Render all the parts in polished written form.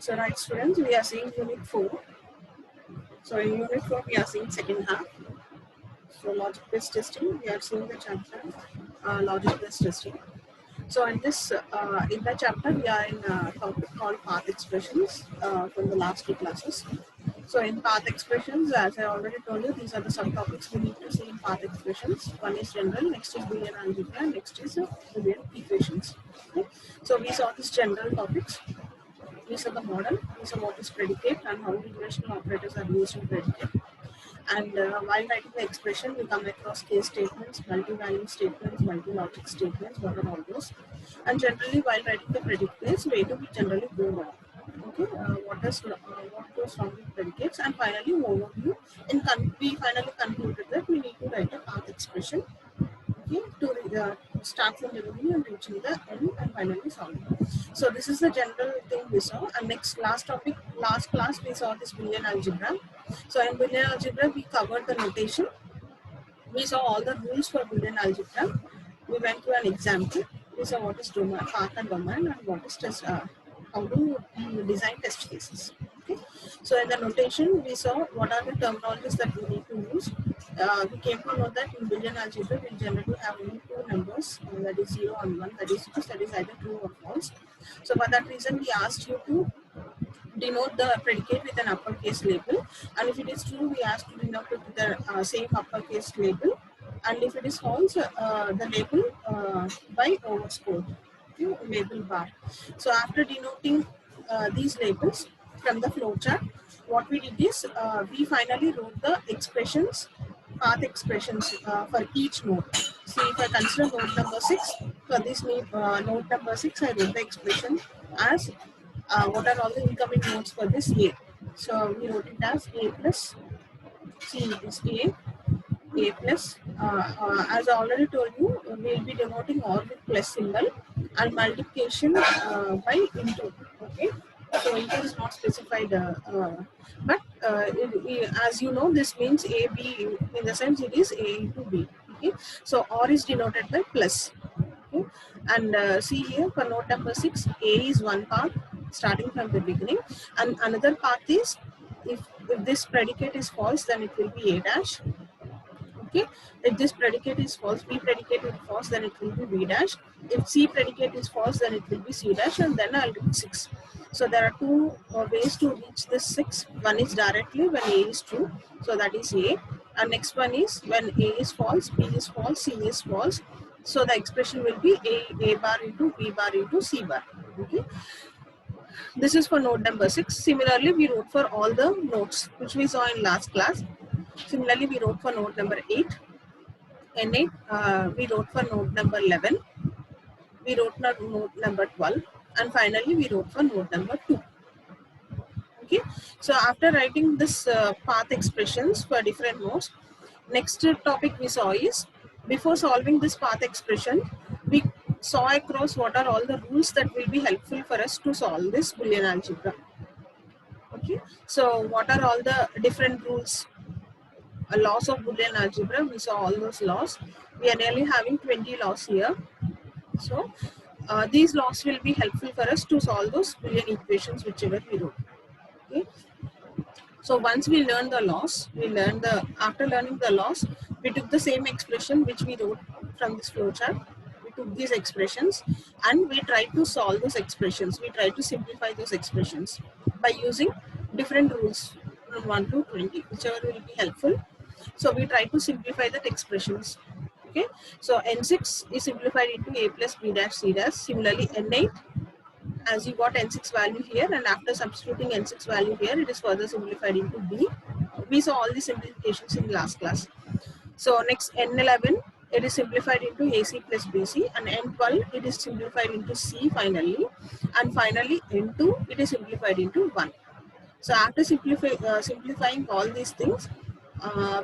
So right students, we are seeing unit 4. So in unit 4 we are seeing second half. So logic based testing, we are seeing the chapter logic based testing. So in the chapter we are in a topic called path expressions from the last two classes. So in path expressions, as I already told you, these are the subtopics we need to see in path expressions. One is general, next is Boolean algebra, next is Boolean equations. Okay? So we saw these general topics. These are the model, these are what is predicate and how relational operators are used in predicate. And while writing the expression, we come across case statements, multi-value statements, multi-logic statements, what are all those. And generally, while writing the predicates, where do we generally go wrong? Okay, what goes wrong with predicates? And finally, overview. We finally concluded that we need to write a path expression. Okay, to start from the beginning and reaching the end and finally solve it. So this is the general thing we saw. And last class we saw this Boolean algebra. So in Boolean algebra we covered the notation. We saw all the rules for Boolean algebra. We went through an example. We saw what is domain, path and domain, and what is test. How to design test cases. Okay. So in the notation, we saw what are the terminologies that we need to use. We came to know that in Boolean algebra, we generally have only two numbers, that is 0 and 1, that is either true or false. So for that reason, we asked you to denote the predicate with an uppercase label, and if it is true, we asked to denote it with the same uppercase label, and if it is false, the label by overscore, okay, label bar. So after denoting these labels from the flowchart, what we did is we finally wrote the expressions, path expressions for each node. See, if I consider node number 6, for this node number 6, I wrote the expression as what are all the incoming nodes for this A. So we wrote it as A plus C is A plus. As I already told you, we will be denoting all with plus symbol and multiplication by into. Okay. So into is not specified, but as you know, this means A B, in the sense it is A into B. Okay. So OR is denoted by plus. Okay. And see here for node number 6, A is one part starting from the beginning, and another part is if this predicate is false, then it will be A dash. Okay, if this predicate is false, B predicate is false, then it will be B dash. If C predicate is false, then it will be C dash, and then I'll do 6. So there are two ways to reach this 6. One is directly when A is true, so that is A, and next one is when A is false, B is false, C is false. So the expression will be A bar into B bar into C bar. Okay. This is for node number 6. Similarly, we wrote for all the nodes which we saw in last class. Similarly, we wrote for node number 8. N8, we wrote for node number 11. We wrote for node number 12. And finally, we wrote for node number 2. Okay. So after writing this path expressions for different nodes, next topic we saw is, before solving this path expression, we saw across what are all the rules that will be helpful for us to solve this Boolean algebra. Okay. So what are all the different rules? Laws of Boolean algebra, we saw all those laws. We are nearly having 20 laws here. So these laws will be helpful for us to solve those Boolean equations whichever we wrote. Okay. So once we learn the laws, after learning the laws, we took the same expression which we wrote from this flowchart. We took these expressions and we tried to solve those expressions. We tried to simplify those expressions by using different rules from 1 to 20, whichever will be helpful. So we try to simplify that expressions. Okay. So N6 is simplified into A plus B dash C dash. Similarly, N8, as you got N6 value here, and after substituting N6 value here, it is further simplified into B. We saw all the simplifications in last class. So next N11, it is simplified into AC plus BC, and N12, it is simplified into C finally, and finally N2, it is simplified into 1. So after simplifying all these things,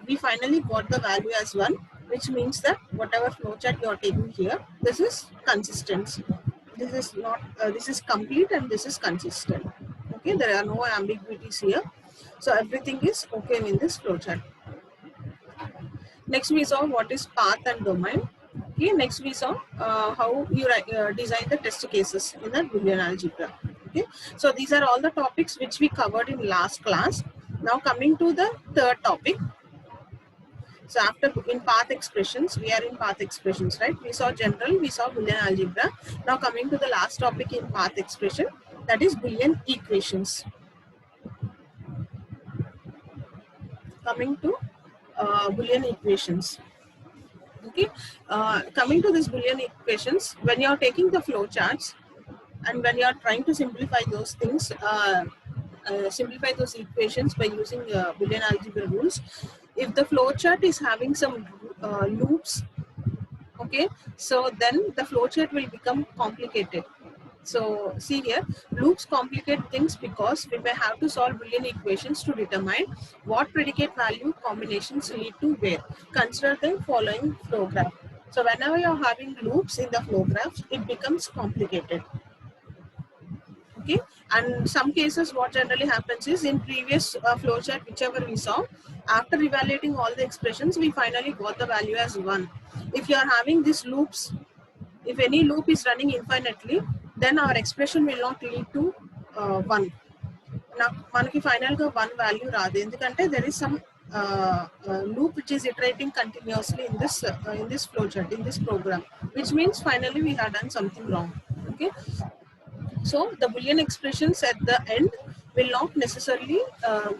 we finally got the value as 1, which means that whatever flowchart you are taking here, this is consistent. This is not. This is complete and this is consistent. Okay, there are no ambiguities here. So everything is okay in this flowchart. Next we saw what is path and domain. Okay, next we saw how you design the test cases in the Boolean algebra. Okay, so these are all the topics which we covered in last class. Now coming to the third topic. So after in path expressions, we are in path expressions, right? We saw general, we saw Boolean algebra. Now coming to the last topic in path expression, that is Boolean equations. Coming to Boolean equations. Okay, coming to this Boolean equations, when you are taking the flow charts and when you are trying to simplify those things, simplify those equations by using Boolean algebra rules, if the flow chart is having some loops, okay, so then the flowchart will become complicated. So see here, loops complicate things because we may have to solve Boolean equations to determine what predicate value combinations lead to where. Consider the following flow graph. So whenever you're having loops in the flow graphs, it becomes complicated. Okay, and some cases what generally happens is in previous flowchart whichever we saw, after evaluating all the expressions, we finally got the value as 1. If you are having these loops, if any loop is running infinitely, then our expression will not lead to 1. Now manaki final ga 1 value raadu endukante there is some loop which is iterating continuously in this flowchart, in this program, which means finally we have done something wrong. Okay, so the Boolean expressions at the end will not necessarily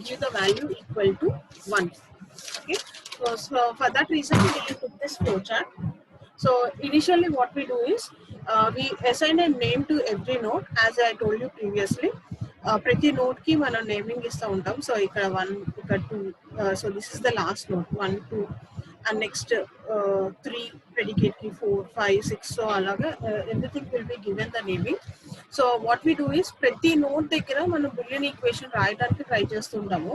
give the value equal to 1. Okay, so for that reason we took this flowchart. So initially what we do is we assign a name to every node, as I told you previously. Prati node ki mana naming istha untam. So ikkada 1, ikkada 2. So this is the last node, 1, 2, and next 3 predicate ki 4, 5, 6. So alaga everything will be given the naming. So what we do is prati node దగ్గర మనం Boolean equation రాయడానికి try చేస్తుంటాము.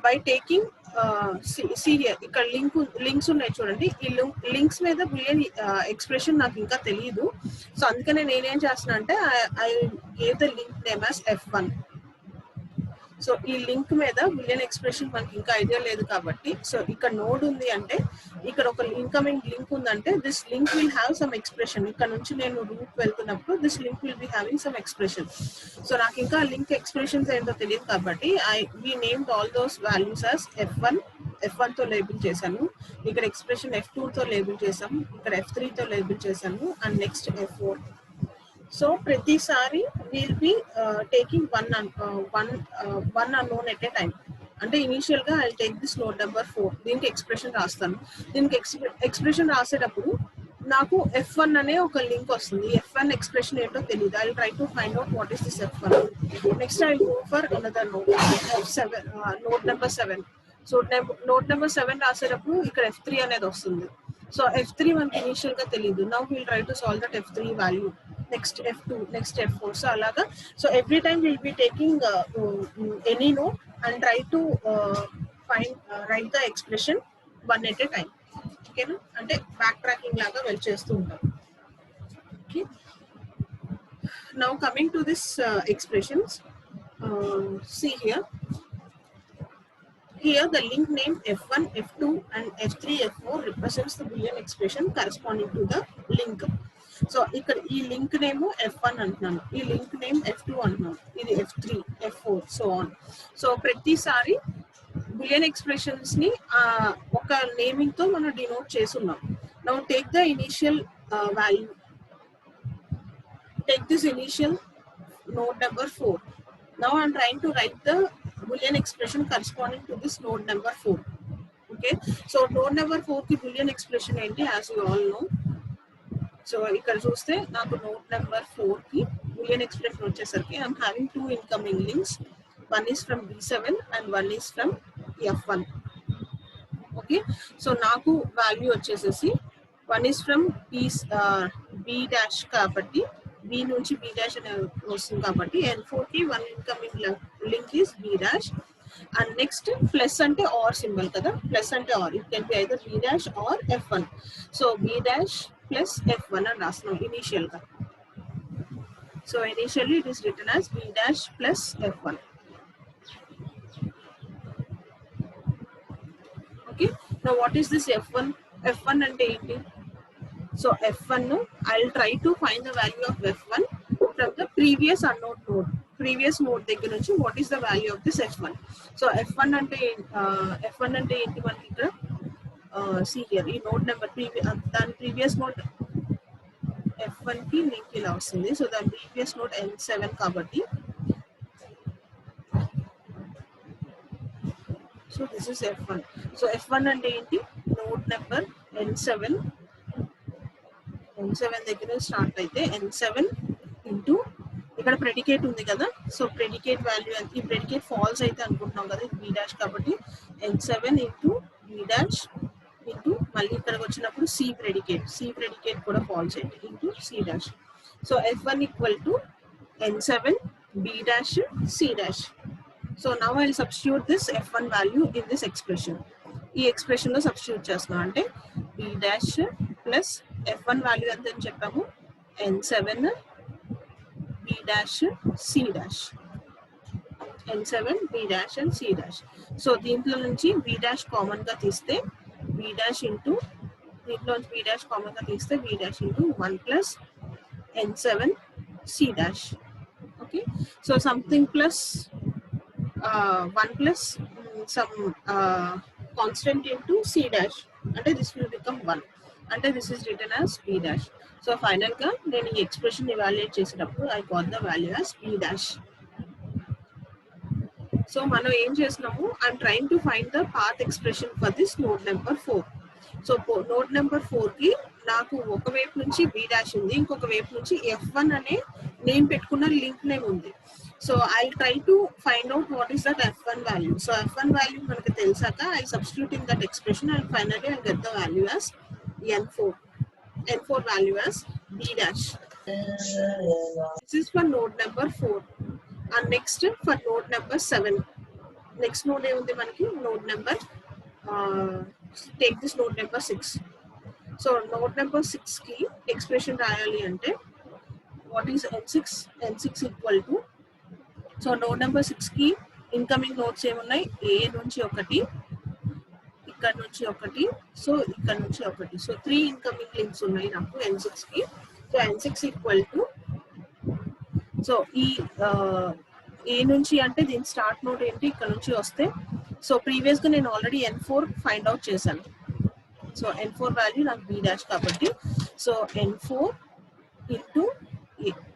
By taking see here ఇక్కడ links ఉన్నాయి చూడండి, ఈ links మీద Boolean expression నాకు ఇంకా తెలియదు. సో అందుకనే నేనేం చేస్తున్నా అంటే I gave the link name as F1. So ఈ లింక్ మీద బులియన్ ఎక్స్ప్రెషన్ మనకి ఇంకా ఐడియా లేదు కాబట్టి, సో ఇక్కడ నోడ్ ఉంది అంటే ఇక్కడ ఒక ఇన్కమింగ్ లింక్ ఉందంటే this link will have some expression. ఇక్కడ నుంచి నేను రూట్ వెళ్తున్నప్పుడు this link will be having some expression. So నాకు ఇంకా లింక్ ఎక్స్ప్రెషన్స్ ఏంటో తెలియదు కాబట్టి we named all those values as F1 తో లేబుల్ చేశాను, ఇక్కడ ఎక్స్ప్రెషన్ F2 తో లేబుల్ చేశాము, ఇక్కడ F3 తో లేబుల్ చేశాను, అండ్ నెక్స్ట్ F4. సో ప్రతిసారి will be taking one unknown at a time. అంటే ఇనీషియల్ గా I take this node number 4, దీనికి ఎక్స్ప్రెషన్ రాస్తాను. దీనికి ఎక్స్ప్రెషన్ రాసేటప్పుడు నాకు F1 అనే ఒక లింక్ వస్తుంది. F1 ఎక్స్ప్రెషన్ ఏంటో తెలియదు. I try to find out what is this F1. Next I go for another node, F7, node number 7. So node number 7 రాసేటప్పుడు ఇక్కడ F3 అనేది వస్తుంది. సో F3 మనకి ఇనీషియల్ గా తెలియదు. Now will try to solve that F3 value. Next F2, next F4. So alaga, so every time we'll be taking any node and try to write the expression one at a time. Okay na, ante backtracking laga well chestu untam. Okay, now coming to this expressions, see here the link name F1, F2 and F3, F4 represents the Boolean expression corresponding to the link. So ఇక్కడ ఈ link name F1 అంటున్నాను, ఈ link name F2 అంటున్నాను, ఇది F3, F4 so on. So ప్రతిసారి Boolean expressions ని ఒక naming తో మనం డినోట్ చేస్తున్నాం. Now take the initial value, take this initial node number 4. Now I'm trying to write the Boolean expression corresponding to this node number 4. Okay, so node number 4 కి Boolean expression ఏంటి, as you all know. So ఇక్కడ చూస్తే నాకు node number 4 కి Boolean expression వచ్చేసరికి I'm having 2 incoming links. One is from B7 and one is from F1. Okay, so నాకు value వచ్చేసేసి one is from B dash కాబట్టి B నుంచి B dash అనే వస్తుంది కాబట్టి N4 కి 1 incoming link is B dash. And next plus అంటే or symbol కదా, ప్లస్ అంటే or, it can be either B dash or F1. So B dash plus F1 and రాస్తున్నాం ఇనిషియల్ గా. So initially it is written as B dash plus F1. Okay, now what is this F1? F1 అంటే ఏంటి? So F1 I will try to find the value of F1 from the previous unknown node. Previous node దగ్గర నుంచి what is the value of this f1. So f1 అంటే ఏంటి మనకి ఇక్కడ see here ఈ node number దాని previous node f1 కి link ఇలా వస్తుంది. సో దాని ప్రీవియస్ నోడ్ n7 కాబట్టి so this is f1. So f1 అంటే ఏంటి నోడ్ నెంబర్ n7 దగ్గర స్టార్ట్ అయితే n7 ఇంటూ ఇక్కడ ప్రెడికేట్ ఉంది కదా. సో ప్రెడికేట్ వాల్యూ ఈ ప్రెడికేట్ ఫాల్స్ అయితే అనుకుంటున్నాం కదా బి డాష్ కాబట్టి n7 into B dash into మళ్ళీ ఇక్కడికి వచ్చినప్పుడు సి ప్రెడికేట్ కూడా ఫాల్స్ అయితే into C dash. So f1 equal to n7 b dash c dash. So now I'll substitute this f1 value in this expression. ఈ expression లో substitute చేస్తున్నాం అంటే b dash plus f1 value ఎంత అని చెప్పాము n7 b dash c dash. n7 b dash and c dash. So దీంట్లో నుంచి b dash common గా తీస్తే b dash ఇంటూ దీంట్లో నుంచి b dash కామన్ గా తీస్తే b dash into 1 plus n7 c dash. Okay, so something plus 1 plus some constant into c dash and this will become 1 and this is written as b dash. So final ga nenu ee expression evaluate chesinappudu I got the value as b dash. So మనం ఏం చేస్తున్నాము I am trying to find the path expression for this node number 4. So node number 4 కి నాకు ఒక వైపు నుంచి b dash ఉంది, ఇంకొక వైపు నుంచి f1 అనే నేను పెట్టుకున్న లింక్ నేమ్ ఉంది. So I try to find out what is that f1 value. So f1 value మనకు తెలిసాక I substitute in that expression and finally I get the value as n4 value as b dash. This is for node number 4. And next for node number 7 next node ఏముంది మనకి node number take this node number 6. So node number 6 ki expression rayali ante what is n6 equal to, so node number 6 ki incoming nodes em unnai a nunchi okati ikkada nunchi okati so ikkada nunchi okati, so 3 incoming links unnai naku n6 ki. So n6 equal to, so ee a nunchi ante din start node enti ikkada nunchi vaste. So previous గా నేను already n4 find out చేశాను. So n4 value నాకు b dash కాబట్టి so n4 into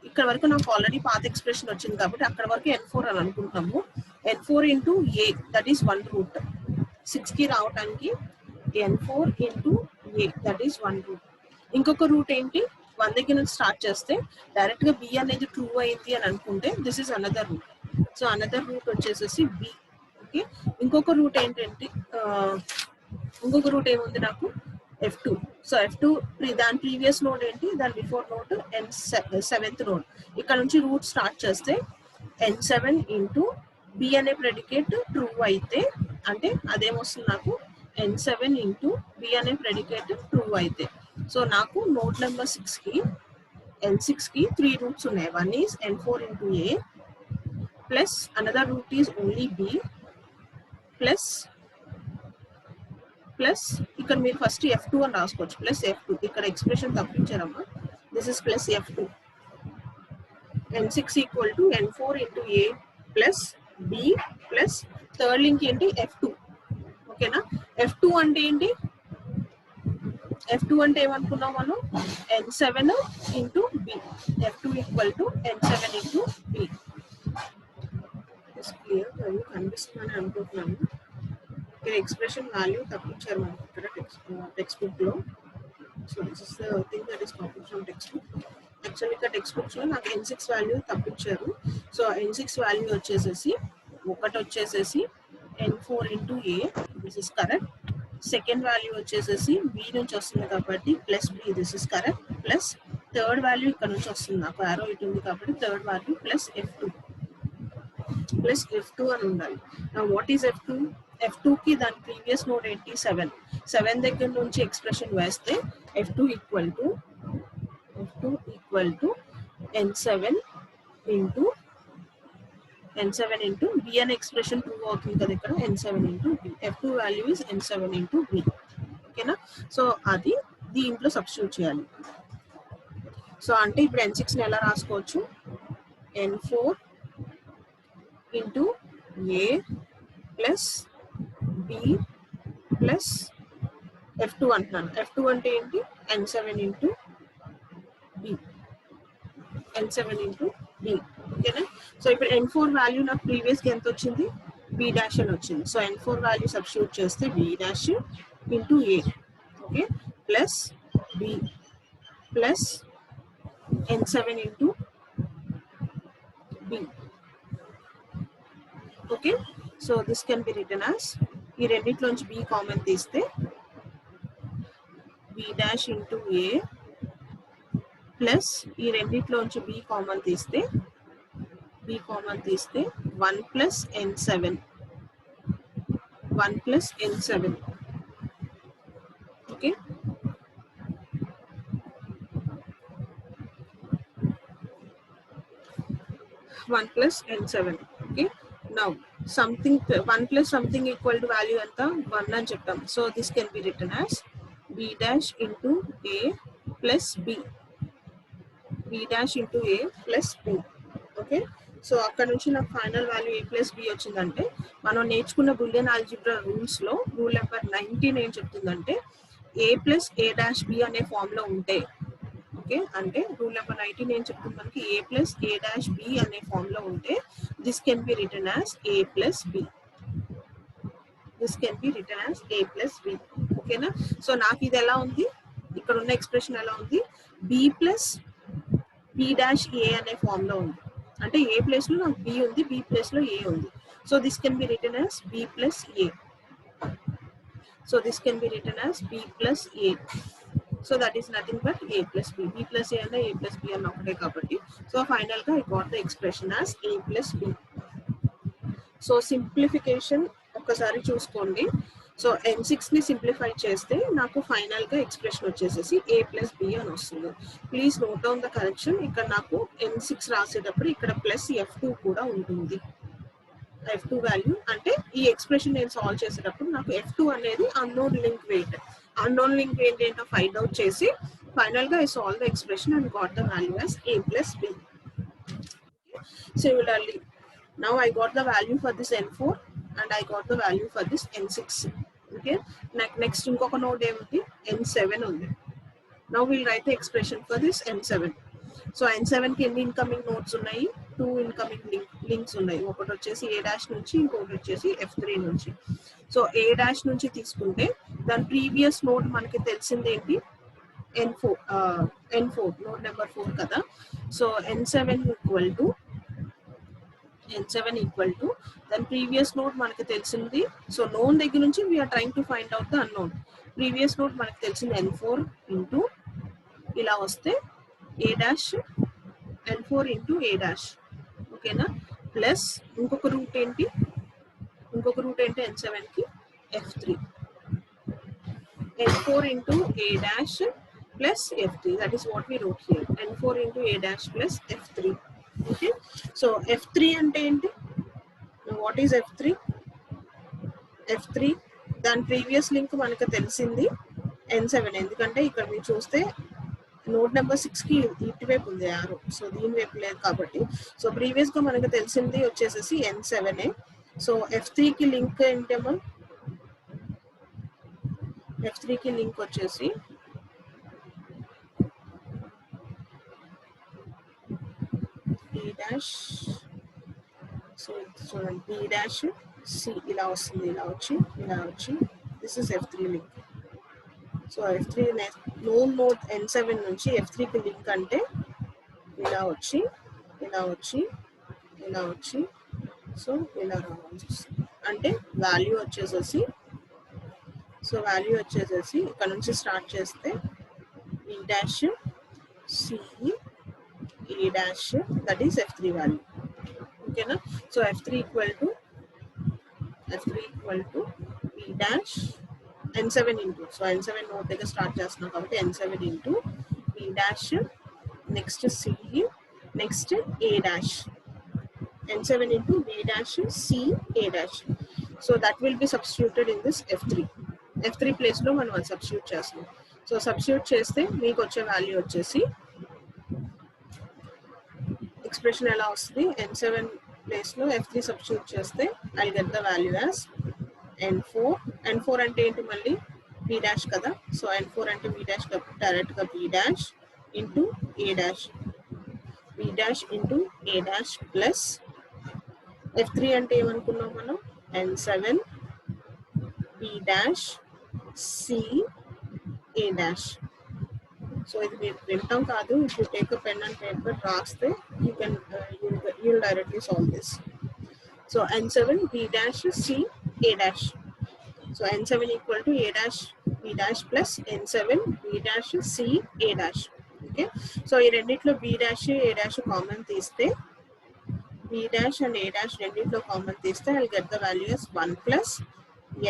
ఇక్కడ వరకు నాకు already path expression వచ్చింది కాబట్టి అక్కడ వరకు n4 అని అనుకుంటున్నాము. n4 into a that is 1 route 6 కి రావడానికి n4 into a that is 1 route. ఇంకొక రూట్ ఏంటి 1 దగ్గర నుంచి స్టార్ట్ చేస్తే డైరెక్ట్ గా b అనేది ట్రూ అయింది అని అనుకుంటే this is another route. So another route వచ్చేసేసి b. ఇంకొక రూట్ ఏంటంటే ఇంకొక రూట్ ఏముంది నాకు f2. సో f2 దాని ప్రీవియస్ నోడ్ ఏంటి దాని బిఫోర్ నోడ్ n7th నోడ్. ఇక్కడ నుంచి రూట్ స్టార్ట్ చేస్తే n7 ఇంటూ b అనే ప్రెడికేట్ ట్రూ అయితే అంటే అదేమొస్తుంది నాకు n7 ఇంటూ b అనే ప్రెడికేట్ ట్రూ అయితే. సో నాకు నోడ్ నెంబర్ 6 కి n6 కి 3 రూట్స్ ఉన్నాయి. One is n4 into a plus another route is only b plus ఇక్కడ మీరు ఫస్ట్ f2 అని రాసుకోవచ్చు ప్లస్ f2. ఇక్కడ ఎక్స్ప్రెషన్ తప్పించారమ్మా, this is plus f2. n6 equal to n4 into a plus b plus third link ఏంటి f2. ఓకేనా, f2 అంటే ఏంటి f2 అంటే ఏమనుకున్నాం మనం n7 into b. f2 equal to n7 into b. Clear కనిపిస్తుందని అనుకుంటున్నాను. ఇక్కడ ఎక్స్ప్రెషన్ వాల్యూ తప్పించారు మనకి ఇక్కడ టెక్స్ట్ బుక్ లో. So this is the thing that is copied from text book. Actually ఇక్కడ టెక్స్ట్ బుక్స్ లో నాకు n6 value తప్పించారు. So n6 value వచ్చేసేసి ఒకటి వచ్చేసేసి n4 into a, this is correct. Second value వచ్చేసేసి b నుంచి వస్తుంది కాబట్టి plus b, this is correct. Plus third value ఇక్కడ నుంచి వస్తుంది నాకు ఆరో ఇటు ఉంది కాబట్టి థర్డ్ వాల్యూ ప్లస్ f2 అని ఉండాలి. నా వాట్ ఈస్ f2 కి దాని ప్రీవియస్ నోడ్ ఏంటి 7 దగ్గర నుంచి ఎక్స్ప్రెషన్ వేస్తే f2 equal to n7 into b అనే ఎక్స్ప్రెషన్ ట్రూ అవుతుంది కదా ఇక్కడ n7 into b. f2 value is n7 into b. ఓకేనా, సో అది దీంట్లో సబ్స్టిట్యూట్ చేయాలి. సో అంటే ఇప్పుడు n6 ని ఎలా రాసుకోవచ్చు n4 into a plus b plus f2 అంటున్నాను. f2 అంటే ఏంటి? n7 into b, n7 into b. ఓకేనా? సో ఇప్పుడు n4 వాల్యూ నాకు ప్రీవియస్గా ఎంత వచ్చింది? b డాష్ అని వచ్చింది. సో n4 వాల్యూ సబ్స్టిట్యూట్ చేస్తే b dash into a, okay, plus b plus n7 into b. Okay, so this can be written as, ఈ రెండిట్లోంచి b కామన్ తీస్తే b dash into a plus ఈ రెండిట్లోంచి b common తీస్తే 1 plus n7, 1 plus n7. Okay, 1 plus n7. Okay, now something 1 plus something equal to value anta 1 అని చెప్తాం. So this can be written as b dash into a plus b, b dash into a plus b. Okay, so అక్కడ నుంచి నాకు final value a plus b వచ్చిందంటే మనం నేర్చుకున్న bullion algebra రూల్స్లో rule number 19 ఏం చెప్తుందంటే a plus a dash b అనే ఫామ్లో ఉంటే, ఓకే, అంటే రూల్ నెంబర్ 19 ఏం చెప్తుంది మనకి, a plus a dash b అనే ఫామ్లో ఉంటే this can be written as a plus b, this can be written as a plus b. ఓకేనా? సో నాకు ఇది ఎలా ఉంది, ఇక్కడ ఉన్న ఎక్స్ప్రెషన్ ఎలా ఉంది, b plus b dash a అనే ఫామ్లో ఉంది. అంటే ఏ ప్లేస్లో నాకు b ఉంది, b ప్లేస్లో a ఉంది. So this can be written as b plus a. So this can be written as b plus a. So that is nothing but a plus b. b plus a అన్న a plus b అన్న ఒకటే కాబట్టి so ఫైనల్గా I got the expression as a plus b. So simplification ఒక్కసారి చూసుకోండి. So n6ని simplify చేస్తే నాకు ఫైనల్గా ఎక్స్ప్రెషన్ వచ్చేసేసి a ప్లస్ b అని వస్తుంది. Please note down the correction. ఇక్కడ నాకు n6 రాసేటప్పుడు ఇక్కడ ప్లస్ f2 కూడా ఉంటుంది. f2 వాల్యూ అంటే ఈ ఎక్స్ప్రెషన్ నేను సాల్వ్ చేసేటప్పుడు నాకు f2 అనేది unknown link weight. Unknown link weight ఏంటో ఫైండ్ అవుట్ చేసి ఫైనల్గా I solve the expression and got the value as a plus b. Similarly, now I got the value for this n4 and I got the value for this n6. Okay, next ఇంకొక node ఏమిటి, n7 ఉంది. Now we'll write the expression for this n7. So n7 కి ఎన్ని incoming nodes ఉన్నాయి, 2 incoming links ఉన్నాయి. ఒకటి వచ్చేసి a dash నుంచి, ఇంకొకటి వచ్చేసి f3 నుంచి. సో a డాష్ నుంచి తీసుకుంటే దాని ప్రీవియస్ నోడ్ మనకి తెలిసింది ఏంటి, n4 నోడ్ నెంబర్ 4 కదా. సో n7 ఈక్వల్ టు దాని ప్రీవియస్ నోడ్ మనకి తెలిసింది. సో నోన్ దగ్గర నుంచి we're trying to find out the unknown. Previous node మనకి తెలిసింది n4 ఇంటూ ఇలా వస్తే a dash, n4 into a dash, ఓకేనా, ప్లస్ ఇంకొక రూట్ ఏంటి n7కి f3, n4 into a dash plus f3. That is what we wrote here, n4 into a dash plus f3. Okay, so f3 అంటే ఏంటి, what is f3? f3 దాని previous link మనకు తెలిసింది n7, ఎందుకంటే ఇక్కడ మీరు చూస్తే నోడ్ నెంబర్ 6కి ఇటువైపు ఉంది యారో, సో దీని వైపు లేదు కాబట్టి. సో ప్రీవియస్గా మనకు తెలిసింది వచ్చేసేసి n7. సో f3కి లింక్ ఏంటేమో, f3కి లింక్ వచ్చేసి b డాష్, సో చూడండి b డాష్ c ఇలా వస్తుంది, ఇలా వచ్చి this is f3 link. So f3 known node n7 నుంచి f3కి లింక్ అంటే ఇలా వచ్చి సో ఇలా రావాల్సి వస్తుంది. అంటే వాల్యూ వచ్చేసేసి ఇక్కడ నుంచి స్టార్ట్ చేస్తే b dash c a dash, that is f3 value. ఓకేనా? So f3 equal to b dash n7 into, so n7 node దగ్గర స్టార్ట్ చేస్తున్నాం కాబట్టి n7 into b dash, next c, next a dash, n7 into b dash c a dash. So that will be substituted in this f3 ప్లేస్లో మనం అది substitute చేస్తున్నాం. So substitute చేస్తే మీకు వచ్చే వాల్యూ వచ్చేసి expression ఎలా వస్తుంది n7 ప్లేస్ లో f3 సబ్స్టిట్యూట్ చేస్తే I'll get the value as n4 అంటే ఏంటి మళ్ళీ b dash కదా సో n4 అంటే b dash డైరెక్ట్ గా b dash into a dash b dash into a dash plus f3 అంటే ఏమనుకున్నాం మనం n7 b dash c a dash. So if you take a pen and paper, you'll directly solve this. So n7 b dash c a dash. So n7 equal to a dash b dash plus n7 b dash c a dash. Okay. So in renditlo b dash a dash common తీస్తే b dash and a dash renditlo common తీస్తే I'll get the value as 1 plus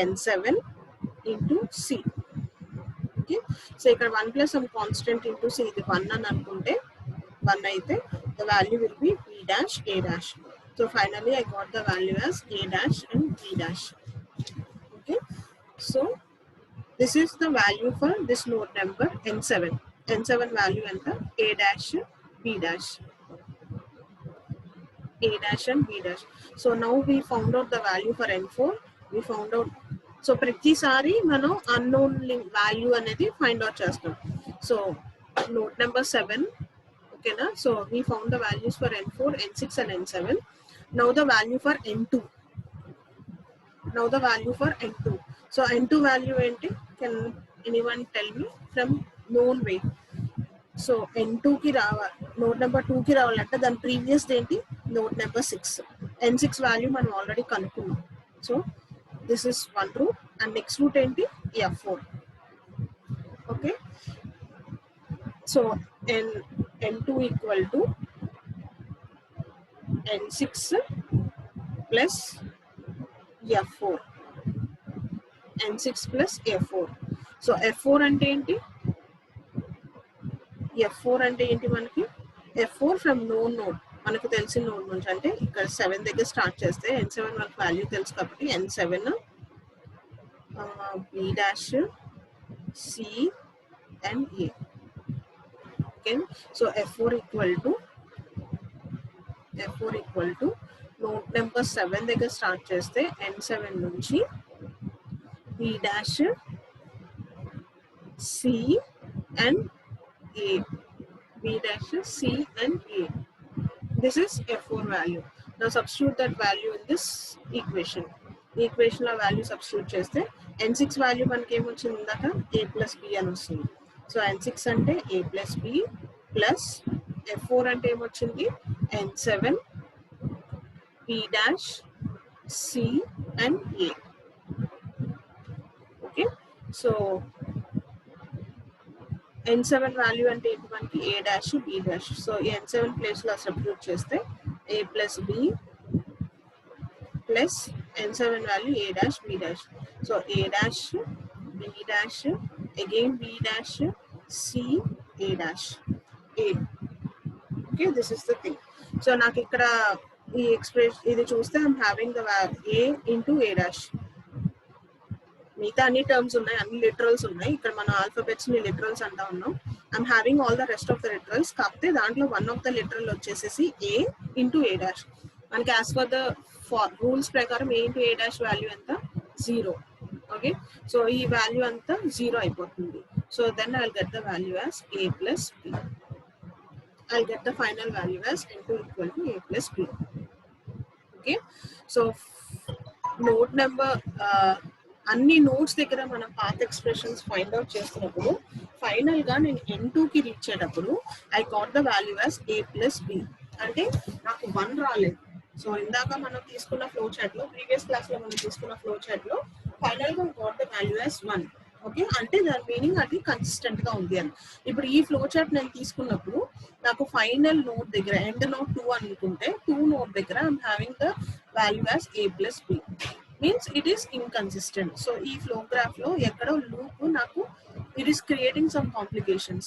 n7 into c. Okay. So ఇక్కడ 1 plus some constant into c ఇది 1 అని అనుకుంటే 1 అయితే the value will be b dash a dash. So finally I got the value as a dash and b dash. Okay. So this is the value for this node number n7. n7 value enter a dash b dash. A dash and b dash. So now we found out the value for n4. We found out. So ప్రతిసారి మనం unknown value అనేది find out చేస్తాం. So node number 7. Okay na? So we found the values for n4, n6 and n7. Now the value for n2. Now the value for n2. So n2 value enti? Can anyone tell me from known way? So n2 ki రావాలి node number 2 ki రావాలంటే దాని previous ఏంటి node number 6. n6 value మనం already కనుక్కున్నాం. So this is one root and next root enti f4. Okay. So n2 equal to n6 plus f4. n6 plus f4. So f4 అంటే ఏంటి f4 అంటే ఏంటి మనకి f4 from known node మనకు తెలిసిన node నుంచి అంటే ఇక్కడ 7 దగ్గర స్టార్ట్ చేస్తే n7 మనకు వాల్యూ తెలుసు కాబట్టి n7 b dash c and a. Okay. So f4 equal to node number 7 దగ్గర స్టార్ట్ చేస్తే n7 నుంచి b dash c and a. B dash c and a. This is f4 value. Now substitute that value in this equation. The equation of value substitute cheste n6 value manaki em ochindi indaka a plus b ani ostundi. So n6 ante a plus b plus f4 ante em ochindi n7 b dash c and a. Okay. So n7 value ante ఏంటి మనకి a dash b dash. So n7 place లో substitute చేస్తే a plus b plus n7 value a dash b dash. So a dash b dash again b dash c a dash a. Okay, this is the thing. So నాకు ఇక్కడ ఈ expression ఇది చూస్తే I'm having the a into a dash. మిగతా అన్ని terms ఉన్నాయి అన్ని literals ఉన్నాయి ఇక్కడ మన ఆల్ఫాబెట్స్ ని లిటరల్స్ అంటా ఉన్నాం I'm having all the rest of the literals కాకపోతే దాంట్లో వన్ ఆఫ్ ద లిటరల్ వచ్చేసేసి ఏ ఇంటూ ఏ డాష్ మనకి యాజ్ పర్ ద రూల్స్ ప్రకారం A into A dash value ఎంత 0. ఓకే సో ఈ వాల్యూ అంతా 0 అయిపోతుంది so then I will get the value as a plus b. I'll get the final value as n2 equal to a plus b. Okay, so node number అన్ని notes దగ్గర మనం path expressions find out చేస్తున్నప్పుడు final గా నేను n2 కి reach అయ్యేటప్పుడు I got the value as a plus b. అంటే నాకు 1 రాలేదు సో ఇందాక మనం తీసుకున్న ఫ్లో చార్ట్ లో ప్రీవియస్ క్లాస్ లో మనం తీసుకున్న ఫ్లో చార్ట్ లో ఫైనల్ గా got the value as 1. Okay అంటే దాని మీనింగ్ అది కన్సిస్టెంట్ గా ఉంది అని. ఇప్పుడు ఈ ఫ్లో చార్ట్ నేను తీసుకున్నప్పుడు నాకు ఫైనల్ నోడ్ దగ్గర ఎండ్ నోడ్ 2 అనుకుంటే 2 నోడ్ దగ్గర I'm having the value as a plus b. Means it is inconsistent. So ee flow graph lo ekkado loop naku it is creating some complications.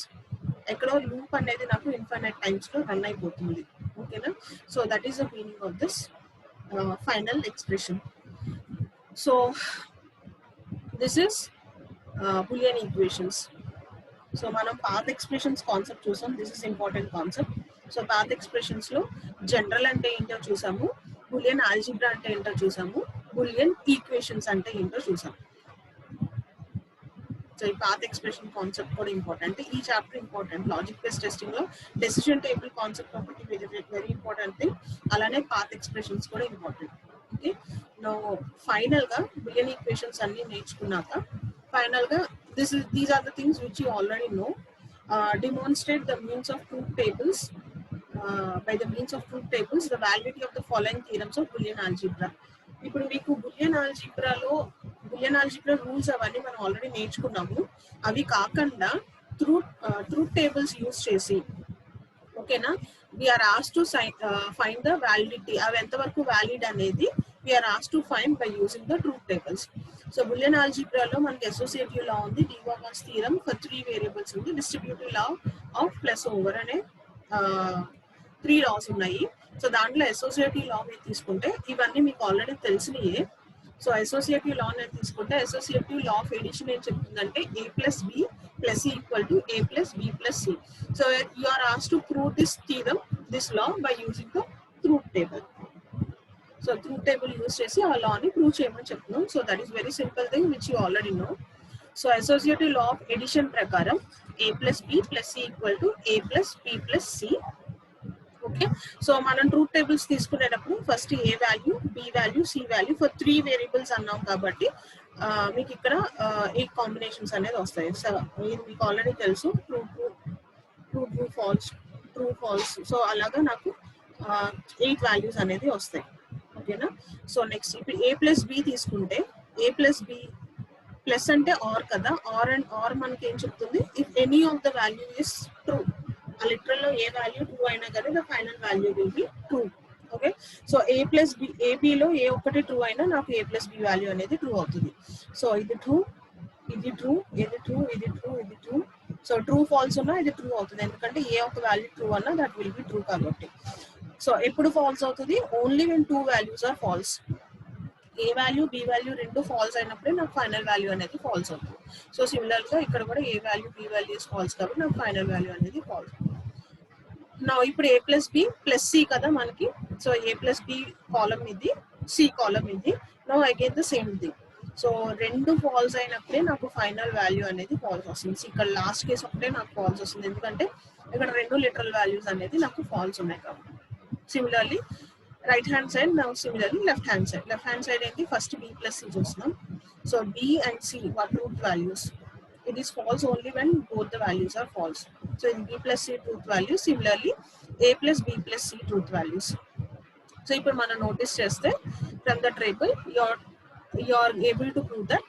Ekkado loop anedi naku infinite times lo run ayipotundi. Okay na? So that is the meaning of this final expression. So this is Boolean equations. So manam path expressions concept chusam. This is important concept. So path expressions లో general అంటే ఏంటో చూసాము, bullion algebra అంటే ఏంటో చూసాము, bullion equations అంటే ఏంటో చూసాము. సో ఈ పాత్ ఎక్స్ప్రెషన్ కాన్సెప్ట్ కూడా ఇంపార్టెంట్. ఈ chapter important. Logic based testing లో డెసిషన్ టేబుల్ కాన్సెప్ట్ ఒకటి వెరీ ఇంపార్టెంట్ థింగ్. అలానే పాత్ ఎక్స్ప్రెషన్స్ కూడా ఇంపార్టెంట్. ఓకే, ఫైనల్ గా బులియన్ ఈక్వేషన్స్ అన్ని నేర్చుకున్నాక ఫైనల్ గా these are the things which you already know. Demonstrate the means of truth tables. By the means of truth tables, the validity of the following theorems of Boolean algebra. ఇప్పుడు మీకు bullion algebra rules అవన్నీ మనం already నేర్చుకున్నాము. అవి కాకుండా truth tables use చేసి, ఓకేనా, we are ఆస్ టు ఫైండ్ ద వ్యాలిడిటీ, అవి ఎంతవరకు వ్యాలిడ్ అనేది వీఆర్ ఆస్ to find by using the truth tables. So Boolean ఆల్జీబ్రాలో మనకి అసోసియేటివ్ లా ఉంది, డివాగన్స్ థీరం ఫర్ 3 వేరియబుల్స్ ఉంది, distributive law of plus over అనే 3 లాస్ ఉన్నాయి. సో దాంట్లో అసోసియేటివ్ లా మీరు తీసుకుంటే ఇవన్నీ మీకు ఆల్రెడీ తెలిసినయే. సో అసోసియేటివ్ లా అనేది తీసుకుంటే అసోసియేటివ్ లా ఆఫ్ ఎడిషన్ ఏం చెప్తుందంటే a plus B plus C equal to a plus B plus C. So you are asked to prove this theorem, this law by using the truth table. So truth table use చేసి ఆ లాని prove చేయమని చెప్తున్నాం. So that is very simple thing which you already know. So associative law of addition ప్రకారం a plus B plus C equal to a plus B plus C. Okay, so మనం truth tables తీసుకునేటప్పుడు first A value, B value, C value for 3 variables అన్నాం కాబట్టి మీకు ఇక్కడ 8 combinations అనేది వస్తాయి. So ఇది మీకు ఆల్రెడీ తెలుసు, true false, true falls. So అలాగా నాకు 8 వాల్యూస్ అనేది వస్తాయి. ఓకేనా. సో నెక్స్ట్ ఇప్పుడు ఏ ప్లస్ బి తీసుకుంటే ఏ ప్లస్ బి ప్లస్ అంటే ఆర్ కదా, ఆర్ అండ్ ఆర్ మనకి ఏం చెప్తుంది, if any of the value is true, ఆ లిటరల్ లో ఏ వాల్యూ ట్రూ అయినా కానీ the final value will be true. Okay, so A plus B, ఏబిలో ఏ ఒక్కటి ట్రూ అయినా నాకు ఏ ప్లస్ బి వాల్యూ అనేది ట్రూ అవుతుంది. సో ఇది ట్రూ, ఇది ట్రూ, ఇది ట్రూ, ఇది ట్రూ, ఇది ట్రూ. సో ట్రూ ఫాల్స్ ఉన్నా ఇది ట్రూ అవుతుంది, ఎందుకంటే ఏ ఒక్క వాల్యూ ట్రూ అన్నా దట్ విల్ బి ట్రూ కాబట్టి. సో ఎప్పుడు ఫాల్స్ అవుతుంది, only when 2 values are false. A value B value రెండు ఫాల్స్ అయినప్పుడే నాకు ఫైనల్ వాల్యూ అనేది ఫాల్స్ అవుతుంది. సో సిమిలర్ గా ఇక్కడ కూడా A value B value is false కాబట్టి నాకు ఫైనల్ వాల్యూ అనేది ఫాల్స్. నా ఇప్పుడు A plus B plus C కదా మనకి. So A plus B column ఇది, సి కాలం ఇది. No again the same thing. So రెండు ఫాల్స్ అయినప్పుడే నాకు ఫైనల్ వాల్యూ అనేది ఫాల్స్ వస్తుంది. ఇక్కడ లాస్ట్ కేసు ఒకటే నాకు ఫాల్స్ వస్తుంది, ఎందుకంటే ఇక్కడ రెండు లిటరల్ వాల్యూస్ అనేది నాకు ఫాల్స్ ఉన్నాయి కాబట్టి. సిమిలర్లీ రైట్ హ్యాండ్ సైడ్, నా similarly left hand side. Left hand side ఏంటి, ఫస్ట్ బి ప్లస్ సి చూస్తున్నాం. So B and C are truth values. It is false only when both the values are false. So in b plus c truth values, similarly a plus b plus c truth values. So ఇప్పుడు మనం notice చేస్తే from the table you are able to prove that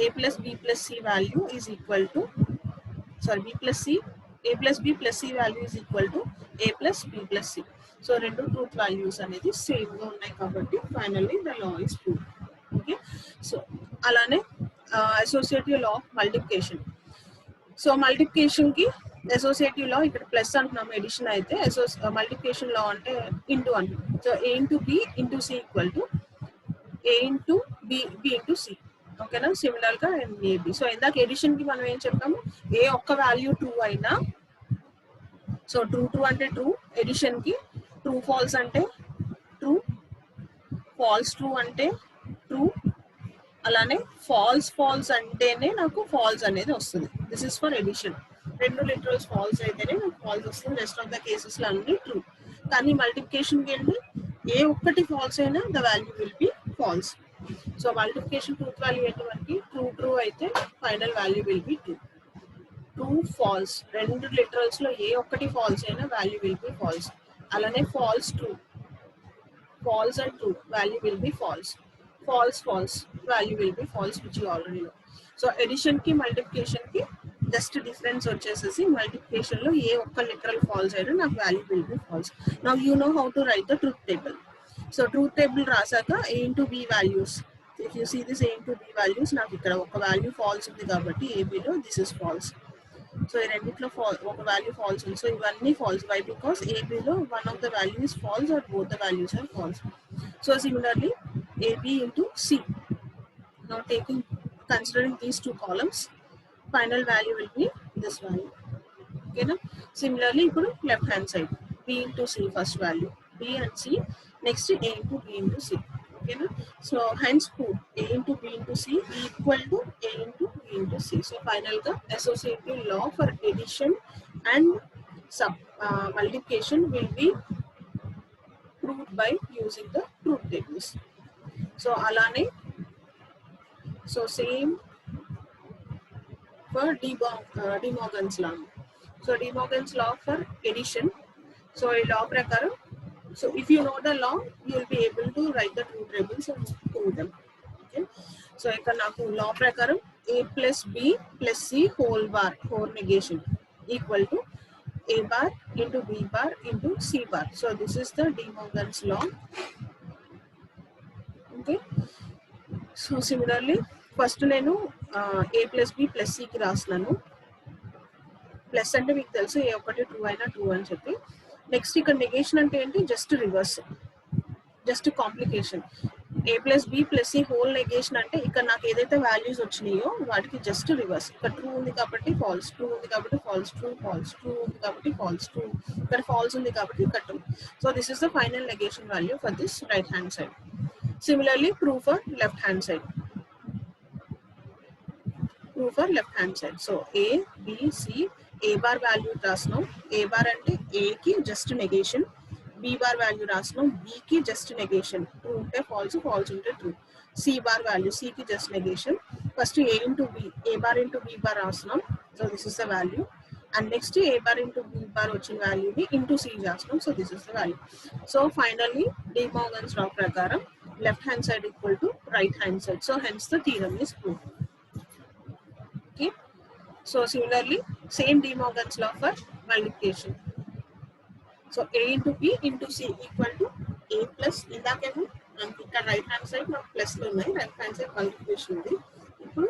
a plus b plus c value is equal to, sorry, b plus c, a plus b plus c value is equal to a plus b plus c. So రెండు truth values అనేది same గా ఉన్నాయి కాబట్టి finally the law is proved. Okay, so అలానే associative law of multiplication. So multiplication కి associative law ఇక్కడ plus అంటున్నాం, edition అయితే మల్టిప్లికేషన్ లా అంటే ఇంటూ అంటున్నాం. So A into B into C equal to A into B into C. ఓకేనా, similar గా AB. So ఇందాక ఎడిషన్ కి మనం ఏం చెప్పాము, ఏ ఒక్క వాల్యూ ట్రూ అయినా, సో ట్రూ అంటే ట్రూ, ఎడిషన్ కి ట్రూ ఫాల్స్ అంటే ట్రూ, ఫాల్స్ ట్రూ అంటే ట్రూ, అలానే ఫాల్స్ అంటేనే నాకు ఫాల్స్ అనేది వస్తుంది. This is for addition. రెండు లిటరల్స్ ఫాల్స్ అయితేనే నాకు ఫాల్స్ వస్తుంది, రెస్ట్ ఆఫ్ ద కేసెస్ లో అన్ని ట్రూ. కానీ మల్టిప్లికేషన్ కి ఏంటి, ఏ ఒక్కటి ఫాల్స్ అయినా the value will be false. So multiplication truth value ఏంటి మనకి, ట్రూ అయితే final value will be true. True false రెండు లిటరల్స్ లో ఏ ఒక్కటి ఫాల్స్ అయినా వాల్యూ విల్ బి ఫాల్స్. అలానే false true, false and true value will be false. false value will be false, which you already know. So addition ki multiplication ki just difference వచ్చేసేసి multiplication లో ఏ ఒక్క literal false అయినా నాకు value will be false. Now you know how to write the truth table. So truth table రాసాక a into b values, if you see this a into b values, నాకు ఇక్కడ ఒక value false ఉంది కాబట్టి ab లో this is false. So ఈ రెండిట్లో ఒక value false ఉంది. సో ఇవన్నీ ఫాల్స్. వై, బికాస్ ఏబిలో one of the value is false or both the values are false. So similarly A B into C. Now taking considering these two columns, final value will be this value. ఓకేనా. Similarly ఇప్పుడు left hand side, B into C first value, B and C, next A into B into C. Okay, no? So hence proof A into B into C equal to A into B into C. So final the associative law for addition and multiplication will be proved by using the truth tables. So alane, so same for De Morgan's law. So De Morgan's law for addition. So a law prakaram. So if you know the law, you will be able to write the truth tables and prove them. Okay. So ఇక్కడ నాకు law prakaram A plus B plus C whole negation equal to A bar into B bar into C bar. So this is the De Morgan's law. Okay. So similarly, first నేను A plus B plus C కి రాస్తున్నాను. Plus అంటే మీకు తెలుసు ఏ ఒకటి true అయినా true అని చెప్పి. నెక్స్ట్ ఇక్కడ నెగేషన్ అంటే ఏంటి, just reverse, just complication. A plus B plus C whole negation అంటే ఇక్కడ నాకు ఏదైతే వాల్యూస్ వచ్చినాయో వాటికి జస్ట్ రివర్స్. ఇక్కడ ట్రూ ఉంది కాబట్టి ఫాల్స్, ట్రూ ఉంది కాబట్టి ఫాల్స్, ట్రూ ఫాల్స్, ట్రూ ఉంది కాబట్టి ఫాల్స్, ట్రూ ఇక్కడ ఫాల్స్ ఉంది కాబట్టి ఇక్కడ true. So this is the final negation value for this right hand side. Similarly prove for left hand side. Proof for left hand side. So A, B, C, A bar value రాస్తున్నాం. A bar అంటే A కి just negation, B bar value రాస్తున్నాం, B కి just negation, true ఉంటే falls, falls ఉంటే true. C bar value C కి just negation. First A into B, A bar into B bar రాస్తున్నాం. So this is the value. And next A bar into B bar వచ్చిన value ని into C చేస్తున్నాం. So this is the value. So finally De Morgan's law ప్రకారం left hand side equal to right hand side. So hence the theorem is proved. Okay. So similarly, same De Morgan's law for multiplication. So A into B into C equal to A plus ఇందాకేమో ఇక్కడ right hand side నాకు ప్లస్లు ఉన్నాయి, right hand side multiplication ఉంది. ఇప్పుడు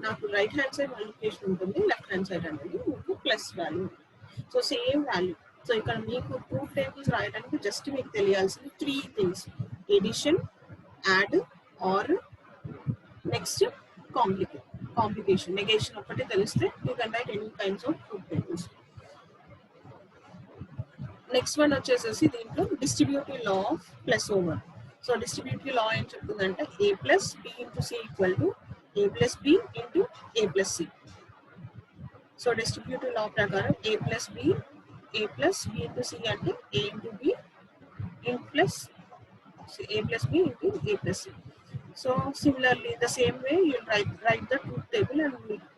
నాకు right hand side multiplication ఉంటుంది, left hand side అనేది మీకు plus value. So same value. So ఇక్కడ మీకు ప్రూఫ్ టేబుల్స్ రాయడానికి జస్ట్ మీకు తెలియాల్సింది 3 things: addition, add, or next complication. Negation ఒకటి తెలిస్తే you can write any kinds of proof tables. Next one వచ్చేసేసి దీంట్లో distributive law of plus over. So distributive law ఏం చెప్తుందంటే A plus B into C equal to A plus B into A plus C. So distributive law ప్రకారం A plus B into C అంటే A into B plus A plus B into A plus C. So similarly, the same way you write the truth table and